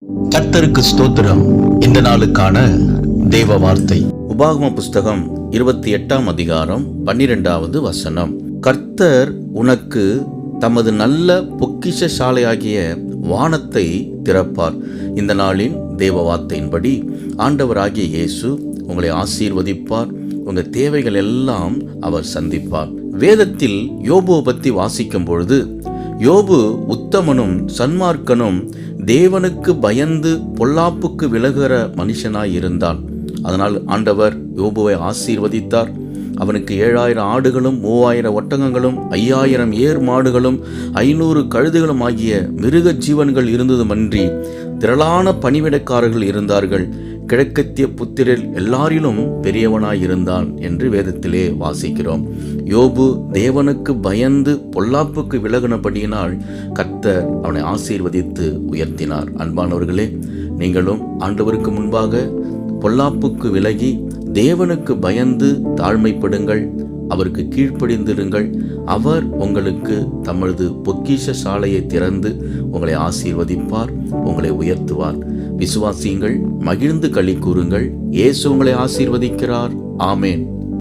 கர்த்தருக்கு ஸ்தோத்திரம். இந்த நாளுக்கான தேவ வார்த்தை உபாகம புஸ்தகம் 28 அதிகாரம் 12வது வசனம். கர்த்தர் உனக்கு தமது நல்ல பொக்கிஷ சாலையாகிய வானத்தை திறப்பார். இந்த நாளின் தேவ வார்த்தையின்படி ஆண்டவராகிய இயேசு உங்களை ஆசீர்வதிப்பார். உங்கள் தேவைகள் எல்லாம் அவர் சந்திப்பார். வேதத்தில் யோபுவை பற்றி வாசிக்கும் பொழுது, யோபு உத்தமனும் சன்மார்க்கனும் தேவனுக்கு பயந்து பொல்லாப்புக்கு விலகுகிற மனுஷனாய் இருந்தான். அதனால் ஆண்டவர் யோபுவை ஆசீர்வதித்தார். அவனுக்கு 7000 ஆடுகளும் 3000 ஒட்டகங்களும் 5000 ஏர் மாடுகளும் 500 கழுதுகளும் ஆகிய மிருக ஜீவன்கள் இருந்ததுமன்றி திரளான பணிவிடைக்காரர்கள் இருந்தார்கள். கிழக்கத்திய புத்திரர் எல்லாரிலும் பெரியவனாயிருந்தான் என்று வேதத்திலே வாசிக்கிறோம். யோபு தேவனுக்கு பயந்து பொல்லாப்புக்கு விலகினபடியினால் கர்த்தர் அவனை ஆசீர்வதித்து உயர்த்தினார். அன்பானவர்களே, நீங்களும் ஆண்டவருக்கு முன்பாக பொல்லாப்புக்கு விலகி தேவனுக்கு பயந்து தாழ்மைப்படுங்கள், அவருக்கு கீழ்ப்படிந்திருங்கள். அவர் உங்களுக்கு தமது பொக்கிஷ சாலையை திறந்து உங்களை ஆசீர்வதிப்பார், உங்களை உயர்த்துவார். விசுவாசியுங்கள், மகிழ்ந்து களி கூறுங்கள். இயேசு உங்களை ஆசீர்வதிக்கிறார். ஆமேன்.